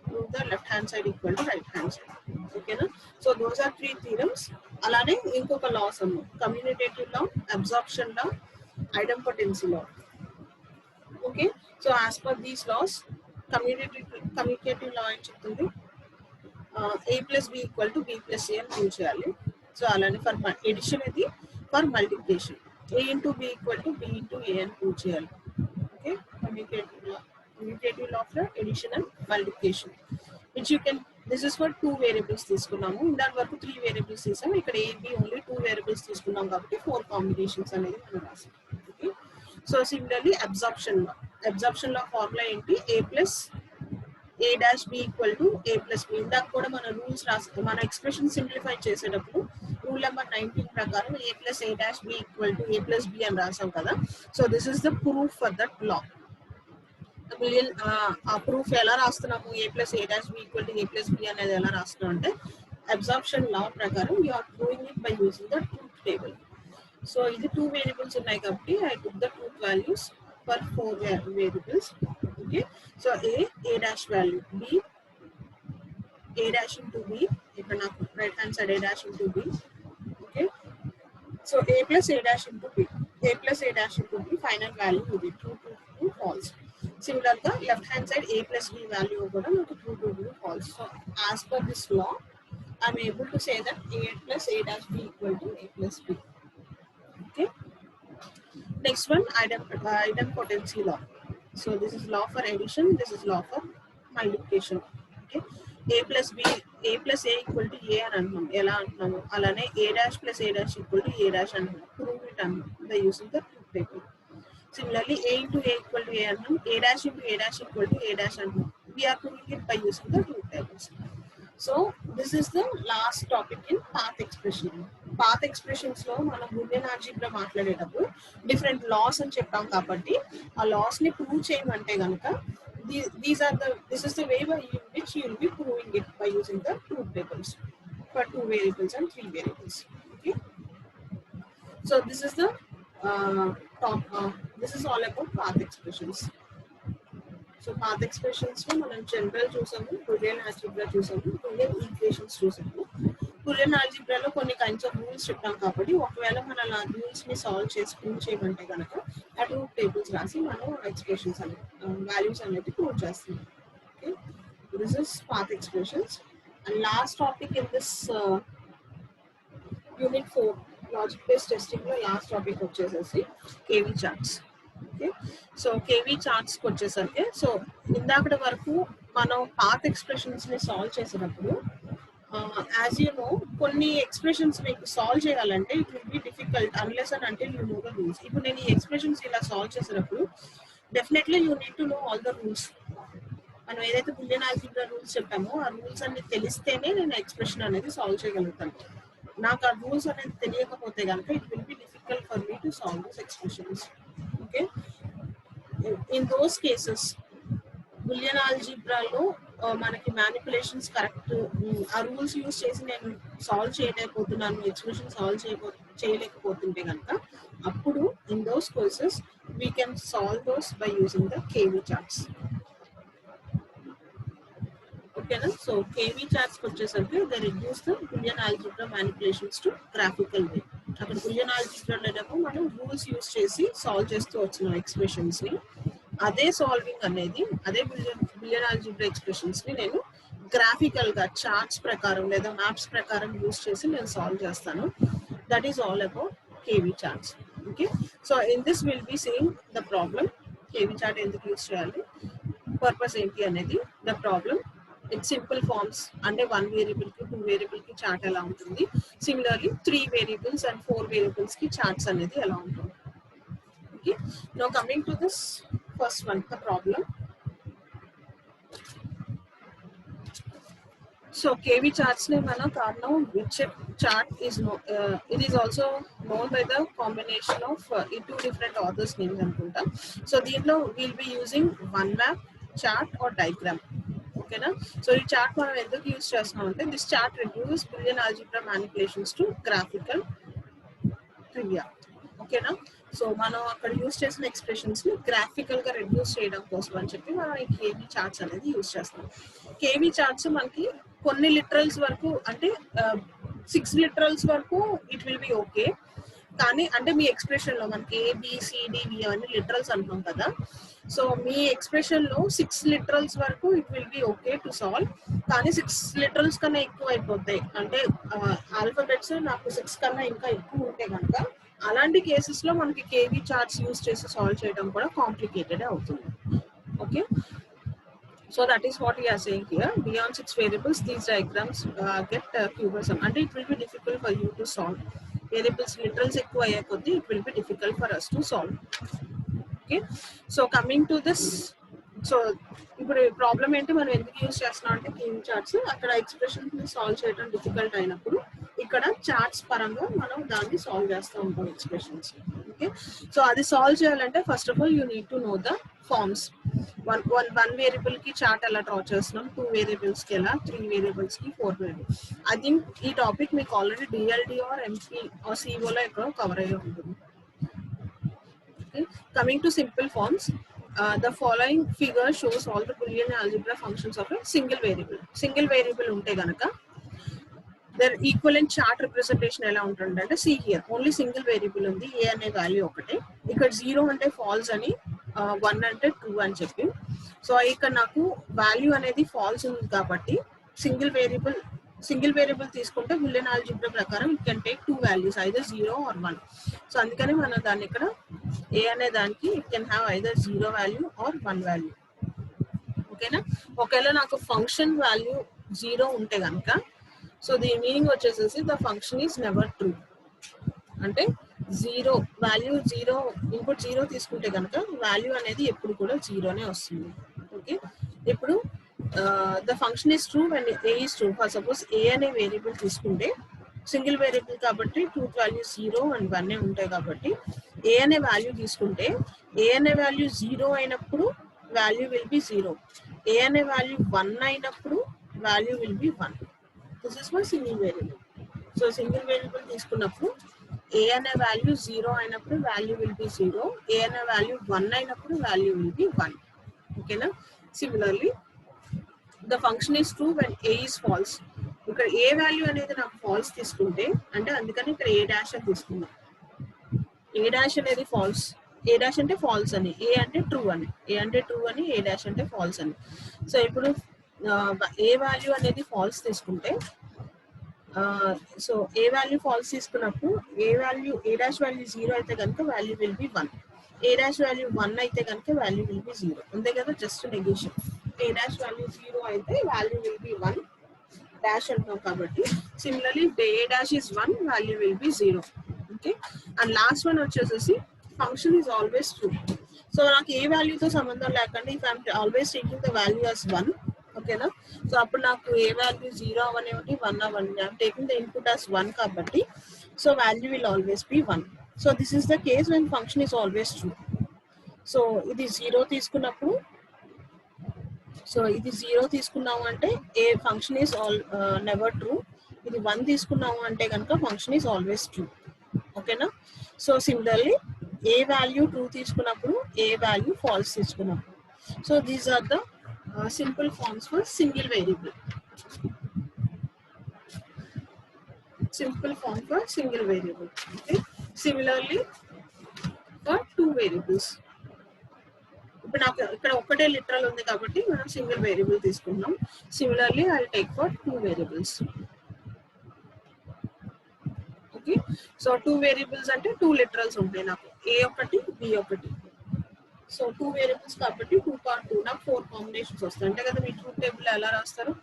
prove the left hand side equal to right hand side. Okay, na? So those are 3 theorems. Alane inkoka laws unna: commutative law, absorption law, idempotency law. Okay, so as per these laws, commutative law em cheptundi A plus B equal to B plus C అని prove చేయాలి. So అలానే for edition ఇది, for multiplication A into B equal to B into A అని prove చేయాలి. Okay, commutative law for addition and multiplication, which you can, this is for 2 variables తీసుకున్నాము, దాని వరకు 3 variables తీసాము, ఇక్కడ A, B only 2 variables తీసుకున్నాం కాబట్టి 4 combinations అనేది మనం రాసాం. Okay, so similarly absorption law formula ఏంటి, A plus A dash B equal to A plus B. ఇందాక కూడా మన రూల్స్ రాస్తాం, మన ఎక్స్ప్రెషన్ సింప్లిఫై చేసేటప్పుడు రూల్ నెంబర్ 19 ప్రకారం A plus A dash B equal to A plus B అని రాసాం కదా. So this is the proof for that law. ఆ ప్రూఫ్ ఎలా రాస్తున్నాము, A plus A dash B equal to A plus B అనేది ఎలా రాస్తున్నాం అంటే అబ్జార్ప్షన్ లా ప్రకారం you are proving it by using the truth table. So ఇది 2 variables ఉన్నాయి కాబట్టి I took the truth values for 4 variables. Okay, so A dash value, B A dash into B, ఇక్కడ నాకు right hand side A dash into B. Okay, so A plus A dash into B, A plus A dash into B, final value will be true to false. Similar గా left hand side A plus B value కూడా నాకు true to false. So as per this law, I am able to say that A plus A dash B equal to A plus B. Okay, next one, idempotency law. So this is law for addition, this is law for multiplication. Okay, A plus A equal to A అని అంటున్నాం. ఎలా అంటున్నాము, అలానే A dash plus A dash equal to A dash అంటున్నాం. Prove it అంటున్నాం by using the truth table. Similarly, A into A equal to A అంటున్నాం, A dash into A dash equal to A dash అంటున్నాం. We are proving it by using the truth tables. So this is the last topic in path expression. Path expressions లో మనం Boolean algebra మాట్లాడేటప్పుడు different loss అని చెప్పాం కాబట్టి ఆ loss ని prove చేయమంటే కనుక this is the way by which you will be proving it by using the truth tables for 2 variables and 3 variables. Okay, so this is the this is all about path expressions. So path expressions లో మనం general చూసాము, Boolean algebra చూసాము, Boolean equations చూసాము. Boolean ఆల్జీబ్రాలో కొన్ని kinds of rules చెప్పాం కాబట్టి ఒకవేళ మన రూల్స్ ని సాల్వ్ చేసి ప్రూవ్ చేయమంటే కనుక ఆ ట్రూత్ టేబుల్స్ రాసి మనం ఎక్స్ప్రెషన్స్ అనేది వాల్యూస్ అనేది ప్రూవ్ చేస్తున్నాం. Okay, this is path expressions. And last topic in this unit 4 logic based testing లో లాస్ట్ టాపిక్ వచ్చేసేసి KV charts. Okay, so KV charts కి వచ్చేసరికి సో ఇందాకటి వరకు మనం పాత్ ఎక్స్ప్రెషన్స్ ని సాల్వ్ చేసినప్పుడు యాజ్ యూ నో కొన్ని ఎక్స్ప్రెషన్స్ మీకు సాల్వ్ చేయాలంటే it will be difficult unless and until you know the rules. ఇప్పుడు నేను ఈ ఎక్స్ప్రెషన్స్ ఇలా సాల్వ్ చేసినప్పుడు definitely you need to no all the rules. మనం ఏదైతే బూలియన్ ఆల్జీబ్రా రూల్స్ చెప్పామో ఆ రూల్స్ అన్ని తెలిస్తేనే నేను ఎక్స్ప్రెషన్ అనేది సాల్వ్ చేయగలుగుతాను. నాకు ఆ రూల్స్ అనేది తెలియకపోతే కనుక it will be difficult for me to solve this expressions. Okay, in those cases Boolean ఆల్జీబ్రాలో మనకి మ్యానిపులేషన్స్ కరెక్ట్ ఆ రూల్స్ యూస్ చేసి నేను సాల్వ్ చేయలేకపోతున్నాను, ఎక్స్ప్రెషన్ సాల్వ్ చేయలేకపోతుంటే కనుక అప్పుడు in those cases we can solve those by using the KV charts. ఓకేనా, సో కేవీ చార్ట్స్ వచ్చేసరికి they reduce the Boolean algebra manipulations to graphical way. అక్కడ బూలియన్ ఆల్జీబ్రా అనేటప్పుడు మనం రూల్స్ యూస్ చేసి సాల్వ్ చేస్తూ వచ్చిన ఎక్స్ప్రెషన్స్ ని అదే సాల్వింగ్ అనేది అదే బూలియన్ ఆల్జీబ్రా ఎక్స్ప్రెషన్స్ ని నేను గ్రాఫికల్ గా చార్ట్స్ ప్రకారం లేదా మ్యాప్స్ ప్రకారం యూస్ చేసి నేను సాల్వ్ చేస్తాను. That is all about KV charts. Okay, so in this will be seeing the problem. KV chart ఎందుకు యూస్ చేయాలి, పర్పస్ ఏంటి అనేది, the problem, it's simple forms అంటే 1 వేరియబుల్ కి 2 వేరియబుల్ కి చార్ట్ ఎలా ఉంటుంది, సిమిలర్లీ 3 వేరియబుల్స్ అండ్ 4 వేరియబుల్స్ కి చార్ట్స్ అనేది ఎలా ఉంటుంది. Okay, now coming to this first one, the problem. So KV charts ne mana karanam which chart is it is also known by the combination of two different authors names anukunta. So deentlo we'll be using one map, chart or diagram. Okay na, so ee chart manam enduku use chestunam ante this chart reduces Boolean algebra manipulations to graphical trivia. Okay na, so మనం అక్కడ use చేసిన expressions ని graphical గా reduce చేయడం కోసం అని చెప్పి మనం ఈ కేవీ చార్ట్స్ అనేది యూస్ చేస్తాం. కేవీ చార్ట్స్ మనకి కొన్ని లిటరల్స్ వరకు అంటే 6 లిటరల్స్ వరకు ఇట్ విల్ బి ఓకే. కానీ అంటే మీ ఎక్స్ప్రెషన్ లో మనకి ABCDV అవన్నీ లిటరల్స్ అంటున్నాం కదా, సో మీ ఎక్స్ప్రెషన్ లో 6 లిటరల్స్ వరకు it will B okay to solve. కానీ 6 లిటరల్స్ కన్నా ఎక్కువ అయిపోతాయి అంటే ఆల్ఫాబెట్స్ నాకు 6 కన్నా ఇంకా ఎక్కువ ఉంటే కనుక అలాంటి కేసెస్ లో మనకి కేవీ చార్ట్స్ యూస్ చేసి సాల్వ్ చేయడం కూడా కాంప్లికేటెడ్ అవుతుంది. Okay, so that is what we are saying here. Beyond 6 variables these diagrams get cumbersome and it will be difficult for you to solve. Variables literals ఎక్కువ అయ్యే కొద్దీ it will be difficult for us to solve. Okay, so coming to this, so ఇప్పుడు problem ఏంటి, మనం ఎందుకు use చేస్తున్నాం అంటే KV charts అక్కడ ఎక్స్ప్రెషన్స్ ని సాల్వ్ చేయడం డిఫికల్ట్ అయినప్పుడు ఇక్కడ చార్ట్స్ పరంగా మనం దాన్ని సాల్వ్ చేస్తూ ఉంటాం ఎక్స్ప్రెషన్స్. ఓకే, సో అది సాల్వ్ చేయాలంటే first of all you need to know the forms. One variable కి చార్ట్ ఎలా డ్రా చేస్తున్నాం, 2 వేరియబుల్స్ కి ఎలా, 3 వేరియబుల్స్ కి 4 వేరియబుల్స్. ఐ థింక్ ఈ టాపిక్ మీకు already DLD or MP are CO లో ఎక్కడో కవర్ అయ్యి ఉంటుంది. Okay, coming to simple forms, the following figure shows all the Boolean algebra functions of a single variable. Single variable unte ganaka their equivalent chart representation ela untundante, see here only single variable undi, a ane value okate, ikkada 0 ante false ani 1 ante true ani cheppi. So ikkada naku value anedi false undi kabatti single variable తీసుకుంటే Boolean algebra ప్రకారం it can take 2 values either 0 or 1. So అందుకని మనం దాన్ని ఇక్కడ a అనే దానికి it can have either 0 value or 1 value. ఓకేనా, ఒకవేళ నాకు ఫంక్షన్ వాల్యూ 0 ఉంటే కనుక సో దీని మీనింగ్ వచ్చేసేసి the function is never true. అంటే 0 వాల్యూ 0 ఇన్పుట్ 0 తీసుకుంటే కనుక వాల్యూ అనేది ఎప్పుడు కూడా 0నే వస్తుంది. ఓకే, ఇప్పుడు the function is true when a is true. For suppose a అనే వేరియబుల్ తీసుకుంటే సింగిల్ వేరియబుల్ కాబట్టి ట్రూత్ వాల్యూ 0 అండ్ 1 ఉంటాయి కాబట్టి ఏ అనే వాల్యూ తీసుకుంటే ఏ అనే వాల్యూ 0 అయినప్పుడు వాల్యూ విల్ బి 0, ఏ అనే వాల్యూ 1 అయినప్పుడు value will B 1. This is for single variable. So single variable తీసుకున్నప్పుడు ఏ అనే వాల్యూ 0 అయినప్పుడు వాల్యూ విల్ బి 0, ఏ అనే వాల్యూ 1 అయినప్పుడు వాల్యూ విల్ బి 1. ఓకేనా? Similarly the function is true when a is false. ఇక్కడ ఏ value అనేది నాకు ఫాల్స్ తీసుకుంటే అంటే అందుకని ఇక్కడ ఏ డాష్ అని తీసుకున్నాం. ఏ డాష్ అనేది ఫాల్స్, ఏ డాష్ అంటే ఫాల్స్ అని, ఏ అంటే ట్రూ అని, ఏ అంటే ట్రూ అని, ఏ డాష్ అంటే ఫాల్స్ అని. సో ఇప్పుడు ఏ వాల్యూ అనేది ఫాల్స్ తీసుకుంటే సో ఏ వాల్యూ ఫాల్స్ తీసుకున్నప్పుడు ఏ డాష్ వాల్యూ 0 అయితే కనుక value will B 1, A dash value 1 అయితే కనుక వాల్యూ విల్ బి 0. అంతే కదా, జస్ట్ నెగేషన్. ఏ డాష్ వాల్యూ 0 అయితే వాల్యూ విల్ బి 1 డాష్ అంటాం కాబట్టి similarly A dash is 1 value will be 0. Okay, and last one వచ్చేసేసి function is always true. So నాకు ఏ వాల్యూతో సంబంధం లేకుండా if I'm always taking the value as 1, ఓకేనా. సో అప్పుడు నాకు ఏ వాల్యూ 0 అవనివ్వండి 1 అవ్వండి, I'm taking the input as 1 కాబట్టి so value will always be 1. So this is the case when function is always true. So ఇది 0 తీసుకున్నప్పుడు, సో ఇది 0 తీసుకున్నాము అంటే a function is never true. ఇది 1 తీసుకున్నాము అంటే కనుక ఫంక్షన్ ఈజ్ ఆల్వేస్ ట్రూ. ఓకేనా. So similarly A value true తీసుకున్నప్పుడు ఏ వాల్యూ ఫాల్స్ తీసుకున్నప్పుడు. So these are the simple forms for single variable. Simple form for single variable. Okay. Similarly for two variables. ఇప్పుడు నాకు ఇక్కడ ఒకటే literal ఉంది కాబట్టి మనం సింగిల్ వేరియబుల్ తీసుకున్నాం. Similarly I will take for two variables. Okay, so two variables అంటే two literals ఉంటాయి నాకు, ఏ ఒకటి బి ఒకటి. సో టూ వేరియబుల్స్ కాబట్టి 2 నాకు 4 కాంబినేషన్స్ వస్తాయి. అంటే కదా మీ ట్రూత్ టేబుల్ ఎలా రాస్తారు,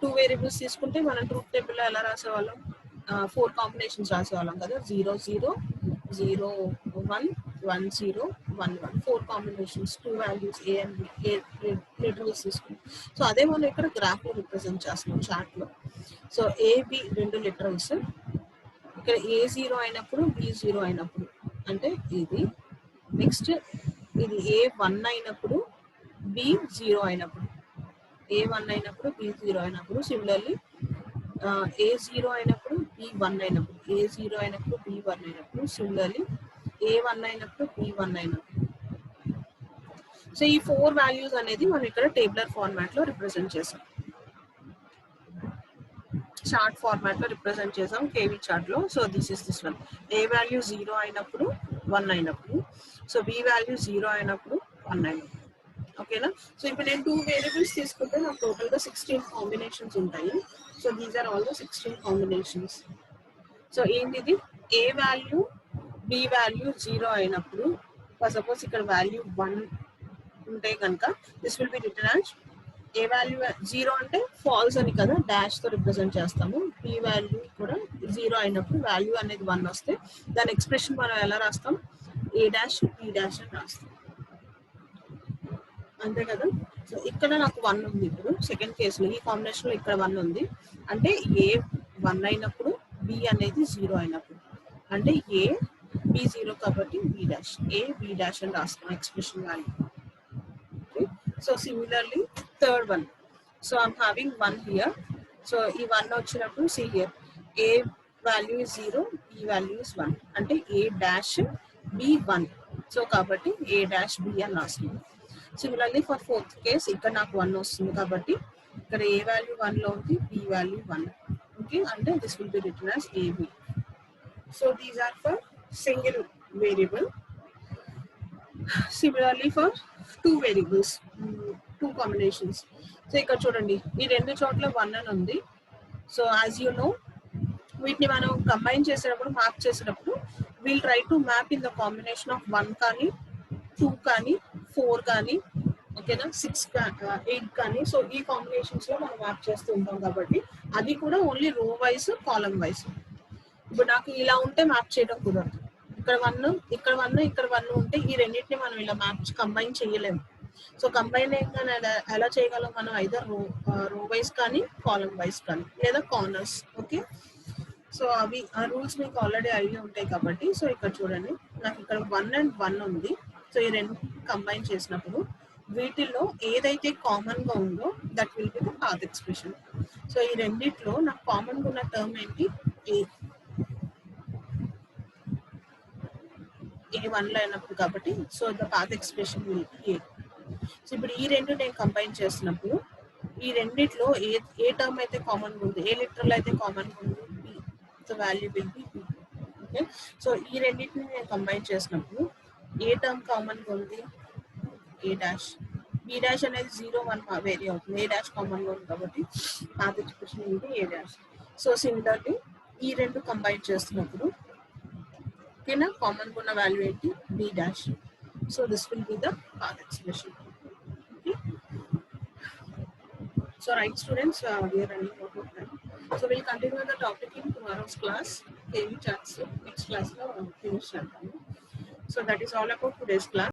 టూ వేరియబుల్స్ తీసుకుంటే మనం ట్రూత్ టేబుల్ ఎలా రాసేవాళ్ళం, 4 కాంబినేషన్స్ రాసేవాళ్ళం కదా, 0 0 0 1 1 0 1 1, 4 combinations, 2 values A and B, ఏ లిటరల్స్ తీసుకుంటాం. సో అదే మనం ఇక్కడ గ్రాఫ్ లో రిప్రజెంట్ చేస్తున్నాం చార్ట్ లో. సో ఏ బి 2 లిటరల్స్, ఇక్కడ ఏ 0 అయినప్పుడు బి 0 అయినప్పుడు అంటే ఇది. నెక్స్ట్ ఇది ఏ 1 అయినప్పుడు బి 0 అయినప్పుడు, ఏ 1 అయినప్పుడు బి 0 అయినప్పుడు. సిమిలర్లీ ఏ 0 అయినప్పుడు బి 1 అయినప్పుడు, ఏ 0 అయినప్పుడు బి 1 అయినప్పుడు. సిమిలర్లీ ఏ 1 అయినప్పుడు బి 1 అయినప్పుడు. సో ఈ 4 వాల్యూస్ అనేది మనం ఇక్కడ టేబులర్ ఫార్మాట్ లో రిప్రజెంట్ చేసాం, చార్ట్ ఫార్మాట్ లో రిప్రజెంట్ చేసాం కేవీ చార్ట్ లో. So this is this one, A value 0 అయినప్పుడు 1 అయినప్పుడు, సో బి వాల్యూ 0 అయినప్పుడు 1 అయినప్పుడు. ఓకేనా. సో ఇప్పుడు నేను 2 వేరియబుల్స్ తీసుకుంటే నాకు టోటల్ గా 16 కాంబినేషన్స్ ఉంటాయి. So these are all the 16 combinations. So ఏంటిది, ఏ వాల్యూ బి వాల్యూ 0 అయినప్పుడు, సపోజ్ ఇక్కడ వాల్యూ 1 ఉంటే కనుక this will be written as a value 0 అంటే ఫాల్స్ అని కదా, డాష్ తో రిప్రజెంట్ చేస్తాము. బి వాల్యూ కూడా 0 అయినప్పుడు వాల్యూ అనేది 1 వస్తే దాని ఎక్స్ప్రెషన్ మనం ఎలా రాస్తాం, ఏ డాష్ బి డాష్ అని రాస్తాం, అంతే కదా. సో ఇక్కడ నాకు 1 ఉంది, ఇప్పుడు సెకండ్ కేసులో ఈ కాంబినేషన్ లో ఇక్కడ 1 ఉంది అంటే ఏ 1 అయినప్పుడు బి అనేది 0 అయినప్పుడు, అంటే ఏ బి 0 కాబట్టి B dash, A B dash అని రాస్తాం expression value. So similarly third one, so I'm having 1 here. So ఈ 1 వచ్చినప్పుడు see here A value is 0, B value is 1 అంటే ఏ డాష్ బి 1. సో కాబట్టి ఏ డాష్ బి అని రాస్తుంది. సిమిలర్లీ ఫర్ ఫోర్త్ కేస్ ఇక్కడ నాకు 1 వస్తుంది కాబట్టి ఇక్కడ ఏ వాల్యూ 1 లో ఉంది, బి వాల్యూ 1. ఓకే, అంటే this will be written as AB. So these are for single variable. Similarly for 2 variables, 2 combinations. So ఇక్కడ చూడండి ఈ 2 చోట్ల 1 అని ఉంది. సో యాజ్ యూ నో వీటిని మనం కంబైన్ చేసేటప్పుడు, మ్యాప్ చేసేటప్పుడు we'll try to map in the combination of 1 కానీ 2 కానీ 4 కానీ, ఓకేనా, 6 8 కానీ. సో ఈ కాంబినేషన్స్ లో మనం మ్యాప్ చేస్తూ ఉంటాం కాబట్టి అది కూడా ఓన్లీ రో వైజ్ కాలం వైజ్. ఇప్పుడు నాకు ఇలా ఉంటే మ్యాప్ చేయడం కుదరదు, ఇక్కడ 1 ఇక్కడ 1 ఇక్కడ 1 ఉంటే ఈ రెండింటిని మనం ఇలా మ్యాప్ కంబైన్ చేయలేము. సో కంబైన్ ఎలా చేయగలం మనం, ఐదర్ రో వైజ్ కానీ కాలం వైజ్ కానీ లేదా కార్నర్స్. ఓకే, సో అవి ఆ రూల్స్ మీకు ఆల్రెడీ ఐడియా ఉంటాయి కాబట్టి, సో ఇక్కడ చూడండి నాకు ఇక్కడ 1 and 1 ఉంది. సో ఈ రెండు కంబైన్ చేసినప్పుడు వీటిల్లో ఏదైతే కామన్ గా ఉందో that will be the path expression. So ఈ రెండిట్లో నాకు కామన్ గా ఉన్న టర్మ్ ఏంటి, A1 లో అయినప్పుడు కాబట్టి, so the path expression will be A. So ఇప్పుడు ఈ రెండు నేను కంబైన్ చేసినప్పుడు ఈ రెండిట్లో ఏ టర్మ్ అయితే కామన్ గా ఉంది, ఏ లిటరల్ అయితే కామన్ గా ఉంది, B. So value will B B. Okay, so ఈ రెండింటిని నేను కంబైన్ చేసినప్పుడు ఏ టర్మ్ కామన్ గా ఉంది, A డాష్. B డాష్ అనేది 0, 1 వేరీ అవుతుంది. A డాష్ కామన్ గా ఉంది కాబట్టి పాత్ ఎక్స్ప్రెషన్ ఏంటి, A డాష్. సో సిమిలర్లీ ఈ రెండు కంబైన్ చేస్తున్నప్పుడు ఓకేనా, కామన్ గా ఉన్న వాల్యూ ఏంటి, B dash. So this will be the path expression. Okay, so right students, we are running out of time, so we'll continue the topic in tomorrow's class. Okay, next class lo finish cheyalami. So that is all about today's class.